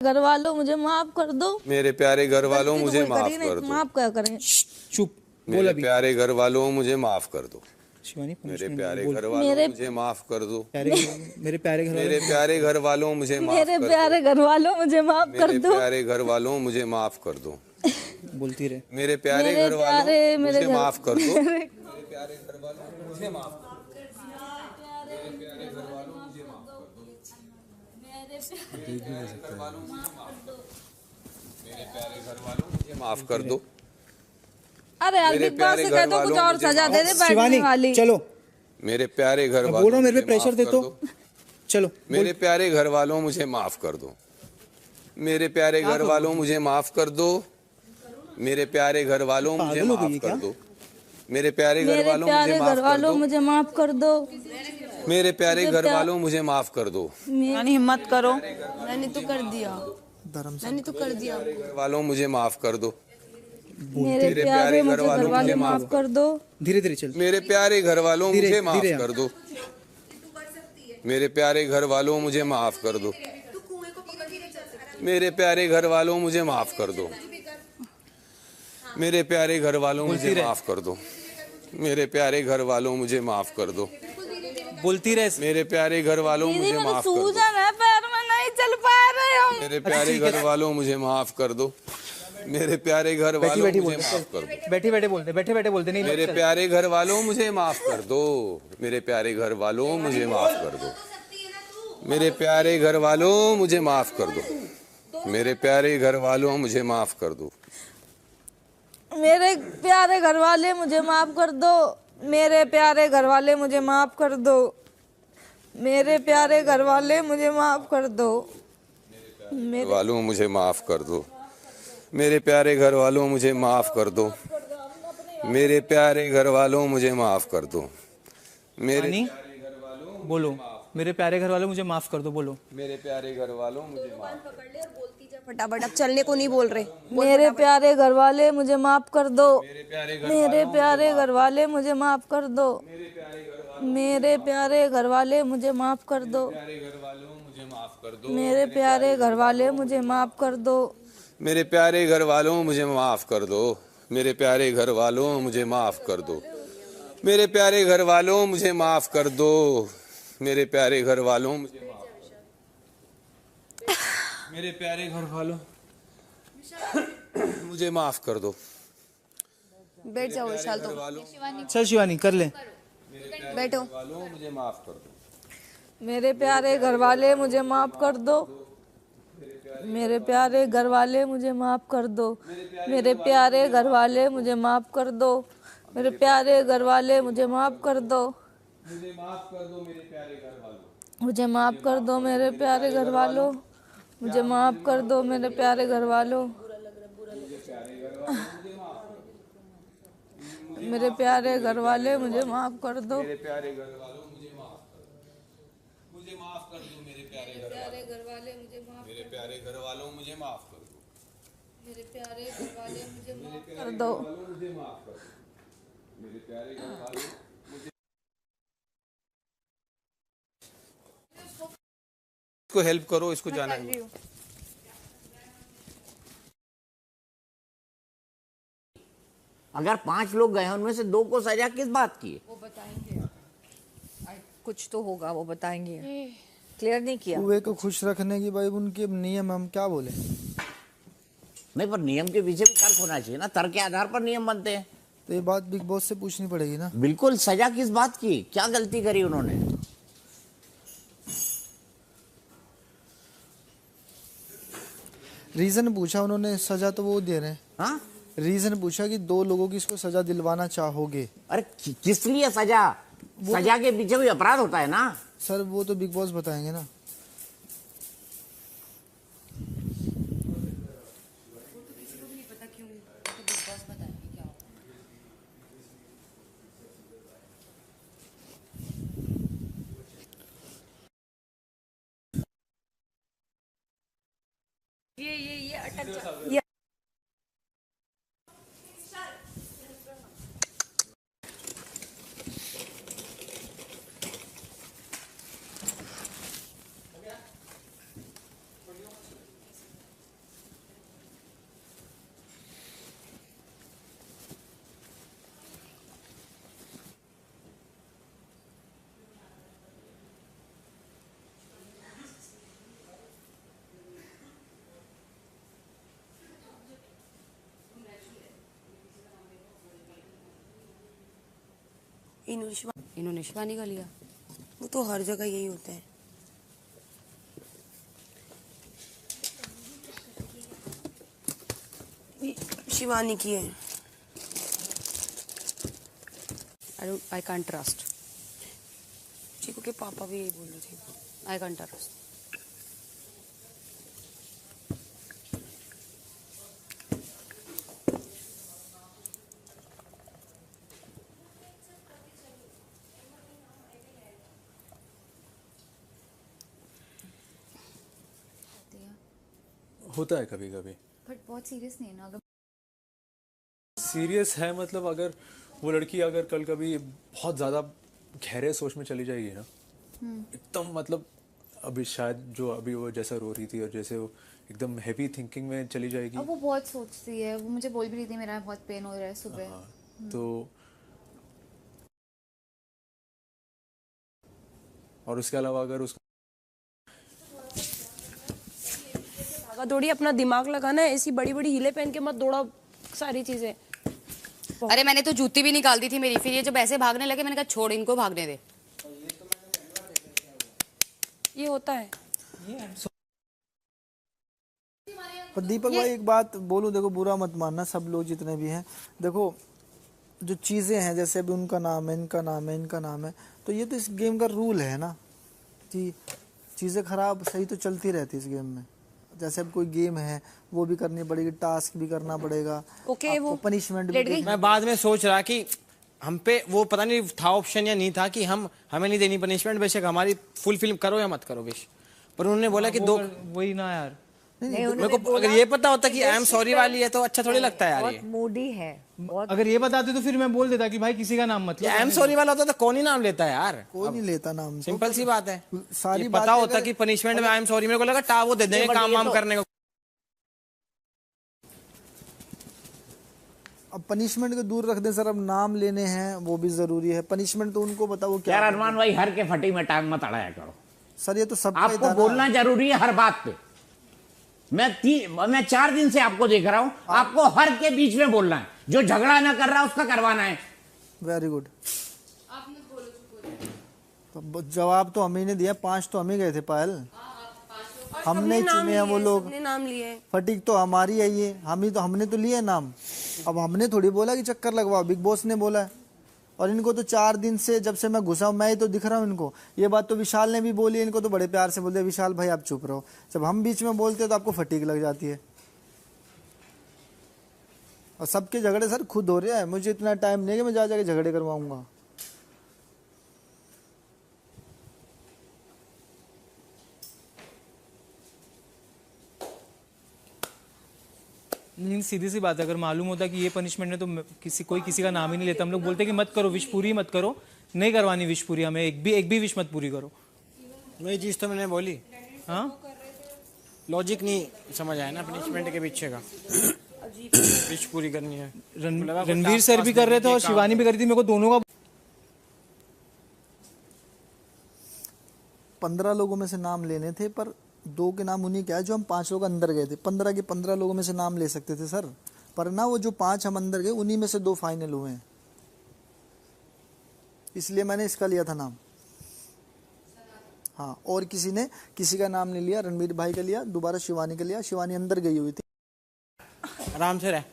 घर वालों मुझे माफ कर दो। मेरे प्यारे घर वालों मुझे माफ कर दो। माफ क्या करें? चुप। मेरे प्यारे घर वालों मुझे माफ कर दो। शिवानी मेरे प्यारे घर वालों मुझे माफ कर दो। मेरे प्यारे घर मेरे प्यारे घर वालों मुझे माफ मेरे कर प्यारे घर वालों मुझे माफ कर मेरे दो। प्यारे घर वालों मुझे माफ कर दो। बोलती रहे। मेरे प्यारे घर वालों मुझे माफ कर दो। मेरे प्यारे घर वालों मुझे माफ कर दो। मेरे प्यारे घर वालों मुझे माफ कर दो। मेरे प्यारे घर वालों मुझे माफ कर दो। मेरे प्यारे घर वालों मुझे माफ कर दो। अरे यार बिग बॉस से कह दो कुछ और सजा दे दे बैठने वाली। चलो मेरे प्यारे घर वालों बोलो, मेरे पे प्रेशर दे तो। चलो मेरे प्यारे घर वालों मुझे माफ कर दो। मेरे प्यारे घर वालों मुझे माफ कर दो। मेरे प्यारे घर वालों मुझे माफ कर दो। मेरे प्यारे घर वालों मुझे माफ कर दो। मेरे प्यारे घर वालों मुझे माफ कर दो। यानी हिम्मत करो। मैंने तो कर दिया। मैंने तो कर दिया। घर वालों मुझे माफ कर दो। मेरे प्यारे घर वालों माफ कर दो। धीरे धीरे चल। मेरे प्यारे घर वालों मुझे माफ कर दो। मेरे प्यारे घर वालों मुझे माफ कर दो। मेरे प्यारे घर वालों मुझे माफ कर दो। मेरे प्यारे घर वालों मुझे माफ कर दो। मेरे प्यारे घर वालों मुझे माफ कर दो। बोलती रहे। मेरे प्यारे घर वालों मुझे माफ कर दो। सूजन है पैर में, नहीं चल पा रहे हम। मेरे प्यारे घर वालों मुझे माफ कर दो। मेरे प्यारे घर वालों मुझे माफ कर दो। बैठे बैठे बोलते नहीं। मेरे प्यारे घर वालों मुझे माफ कर दो। मेरे प्यारे घर वालों मुझे माफ कर दो। मेरे प्यारे घर वालों मुझे माफ कर दो। मेरे प्यारे घर वालों मुझे माफ कर दो। मेरे प्यारे घर वाले मुझे माफ कर दो। मेरे प्यारे घर वाले मुझे माफ कर दो। मेरे प्यारे घर वाले मुझे माफ कर दो। मेरे वालों मुझे माफ कर दो। मेरे प्यारे घर वालों मुझे माफ कर दो। मेरे प्यारे घर वालों मुझे माफ कर दो। मेरे बोलो, मेरे प्यारे घर वालों मुझे माफ कर दो। बोलो, मेरे प्यारे घर वालों मुझे माफ कर दो। फटाफट, अब चलने को नहीं बोल रहे। मेरे प्यारे घर वाले मुझे माफ कर दो। मेरे प्यारे घर वाले मुझे माफ कर दो। मेरे प्यारे घर वाले मुझे माफ कर दो। मेरे प्यारे घर वाले मुझे माफ कर दो। मेरे प्यारे घर वालों मुझे माफ कर दो। मेरे प्यारे घर वालों मुझे माफ कर दो। मेरे प्यारे घर वालों मुझे माफ कर दो। मेरे प्यारे घर वालों मुझे मेरे प्यारे घर वालों मुझे माफ कर दो। बैठ जाओ विशाल। तो चल शिवानी कर ले। बैठो। मुझे माफ कर दो। मेरे प्यारे घर वाले मुझे माफ कर दो। मेरे प्यारे घर वाले मुझे माफ कर दो। मेरे प्यारे घर वाले मुझे माफ कर दो। मेरे प्यारे घर वाले मुझे माफ कर दो। मुझे माफ कर दो मेरे प्यारे घर वालों। मुझे माफ कर दो मेरे प्यारे घर वालों। मुझे माफ कर दो मेरे प्यारे घर वालों। मेरे प्यारे घर वाले मुझे माफ कर दो। मेरे प्यारे घर वालों मुझे माफ कर दो। मुझे माफ कर दो मेरे प्यारे घर वाले मुझे माफ। मेरे प्यारे घर वालों मुझे माफ कर दो। मेरे प्यारे घर वाले मुझे माफ कर दो। मुझे माफ कर दो। मेरे प्यारे घर वालों इसको हेल्प करो, इसको जाना है। अगर 5 लोग गए उनमें से 2 को सजा किस बात की? वो बताएंगे। कुछ तो होगा, वो बताएंगे। क्लियर नहीं किया। कुएं को खुश रखने की भाई उनके नियम, हम क्या बोले। नहीं, पर नियम के पीछे भी तर्क होना चाहिए ना। तर्क के आधार पर नियम बनते हैं। तो ये बात बिग बॉस से पूछनी पड़ेगी ना। बिल्कुल। सजा किस बात की? क्या गलती करी उन्होंने? रीजन पूछा उन्होंने, सजा तो वो दे रहे हैं। हाँ, रीजन पूछा कि 2 लोगों की इसको सजा दिलवाना चाहोगे। अरे किस लिए सजा? सजा के पीछे भी अपराध होता है ना। सर वो तो बिग बॉस बताएंगे ना। ये अटक जा। इन्होंने शिवानी का लिया। वो तो हर जगह यही होता है। शिवानी की है। I can't trust. चीकू के पापा भी यही बोल रहे थे, आई कांट ट्रस्ट। होता है कभी कभी, बट बहुत सीरियस नहीं है ना। अगर सीरियस है मतलब अगर वो लड़की अगर कल कभी बहुत ज़्यादा गहरे सोच में चली जाएगी ना, एकदम मतलब अभी शायद जो अभी वो जैसा रो रही थी और जैसे वो एकदम हैवी थिंकिंग में चली जाएगी। अब वो बहुत सोचती है, वो मुझे बोल भी रही थी मेरा बहुत पेन हो रहा है सुबह। हाँ, तो और उसके अलावा अगर उसको दौड़ी अपना दिमाग लगाना है, ऐसी बड़ी बड़ी हीले पहन के मत दौड़ा सारी चीजें। अरे मैंने तो जूती भी निकाल दी थी मेरी, फिर ये जब ऐसे भागने लगे मैंने कहा छोड़ इनको भागने दे। ये होता है। पर दीपक भाई एक बात बोलूं, देखो बुरा मत मानना, सब लोग जितने भी हैं, देखो जो चीज़ें हैं जैसे अभी उनका नाम है, इनका नाम है, इनका नाम है, तो ये तो इस गेम का रूल है ना कि चीज़ें खराब सही तो चलती रहती है इस गेम में। जैसे अब कोई गेम है वो भी करनी पड़ेगी, टास्क भी करना पड़ेगा, ओके, वो पनिशमेंट भी। मैं बाद में सोच रहा कि हम पे वो पता नहीं था ऑप्शन या नहीं था कि हमें नहीं देनी पनिशमेंट, बेशक हमारी फुल फिल्म करो या मत करो विश, पर उन्होंने बोला कि दो वही ना यार। मेरे को अगर ये पता होता कि आई एम सॉरी वाली है तो अच्छा थोड़ी लगता है यार। बहुत मूडी है बहुत। अगर ये बताते तो फिर मैं बोल देता कि भाई किसी का नाम मत लो। आई एम सॉरी वाला होता तो कौन ही नाम लेता है यार, कोई नहीं लेता नाम। सिंपल सी बात है। सारी पता होता कि पनिशमेंट में आई एम सॉरी, मेरे को लगा टा वो दे देंगे काम वाम करने को। अब पनिशमेंट को दूर रख दें सर, अब नाम लेने हैं वो भी जरूरी है। पनिशमेंट तो उनको बताओ क्या। यार अरमान भाई हर के फटी में टांग मत अड़ाया करो सर, ये तो सब आपको बोलना जरूरी है हर बात पे। मैं 4 दिन से आपको देख रहा हूं, आपको हर के बीच में बोलना है, जो झगड़ा ना कर रहा उसका करवाना है। Very good. तो जवाब तो हम ही ने दिया, 5 तो हम ही गए थे पायल, हमने चुने हैं वो लोग। नाम लिए फटीक तो हमारी है ये, हमने तो लिए नाम। अब हमने थोड़ी बोला कि चक्कर लगवाओ, बिग बॉस ने बोला है। और इनको तो 4 दिन से जब से मैं घुसा हूं मैं ही तो दिख रहा हूं इनको। ये बात तो विशाल ने भी बोली, इनको तो बड़े प्यार से बोलते विशाल भाई आप चुप रहो। जब हम बीच में बोलते हैं तो आपको फटीक लग जाती है। और सबके झगड़े सर खुद हो रहे हैं, मुझे इतना टाइम नहीं है कि मैं जा जाके झगड़े करवाऊंगा। नहीं, सीधी सी बात है, अगर मालूम होता कि ये पनिशमेंट है तो कोई किसी का नाम ही नहीं लेता। हम लोग बोलते कि मत करो विश पूरी, मत करो, नहीं करवानी विश पूरी, हमें एक भी विश मत पूरी करो। वही चीज तो मैंने बोली। हाँ लॉजिक नहीं समझ आया ना पनिशमेंट के पीछे का। विश पूरी करनी है। रणवीर सर भी कर रहे थे और शिवानी भी कर रही थी, मेरे को दोनों का। 15 लोगों में से नाम लेने थे, पर 2 के नाम उन्हीं के आए जो हम 5 लोग अंदर गए थे। 15 के 15 लोगों में से नाम ले सकते थे सर, पर ना वो जो 5 हम अंदर गए उन्हीं में से 2 फाइनल हुए हैं, इसलिए मैंने इसका लिया था नाम। हाँ, और किसी का नाम नहीं लिया, रणवीर भाई का लिया, दोबारा शिवानी का लिया। शिवानी अंदर गई हुई थी। आराम से रह।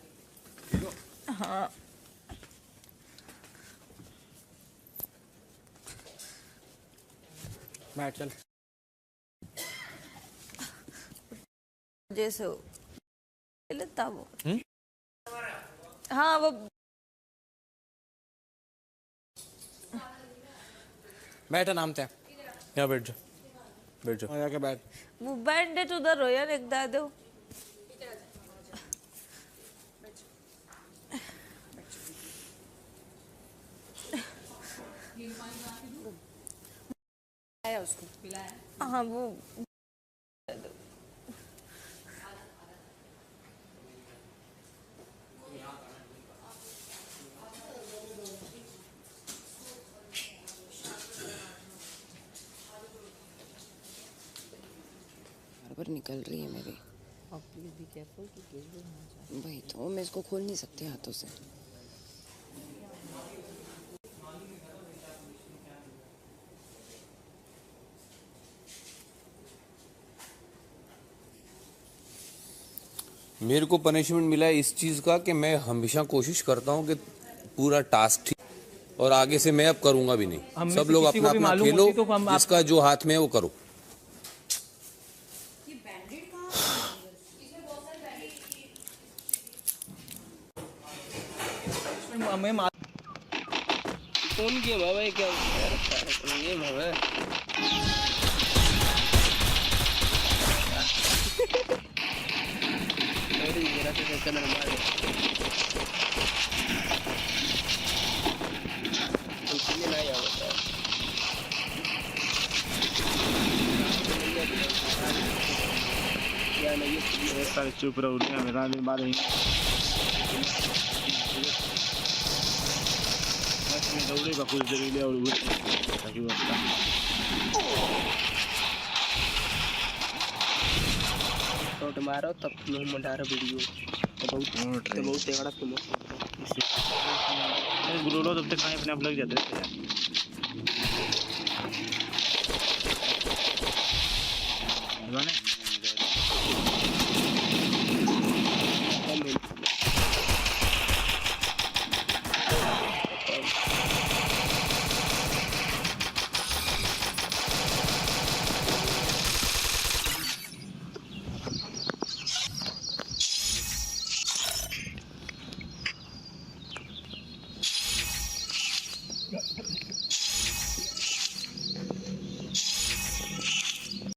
हाँ बैठ चल। जैसे लेता वो। हाँ वो बैठ आराम से। यहाँ बैठ जाओ जाके बैठ। वो बैंडेज उधर हो यार, एक दे दो। उसको पिलाया। हाँ वो बराबर निकल रही है मेरी। भाई तो मैं इसको खोल नहीं सकती हाथों से। मेरे को पनिशमेंट मिला है इस चीज़ का कि मैं हमेशा कोशिश करता हूँ कि पूरा टास्क ठीक, और आगे से मैं अब करूँगा भी नहीं। हम में सब से लोग किसी को अपना भी अपना मालूम खेलो, होती तो हम जिसका जो हाथ में है वो करो। हमें कौन गेम है भाई? क्या गेम है भाई? अरे मेरा तो चक्कर में मार कुछ नहीं आया होता। या नहीं ये सारे चुप रहो ना, मेरा नहीं मारेंगे। दौड़ेगा कुछ देर ले और ताकि बता तो मारो तब तुम मंडारा वीडियो तो बहुत तेगड़ा तुम इससे गुरुलो तब तक अपने आप लग जाते हैं।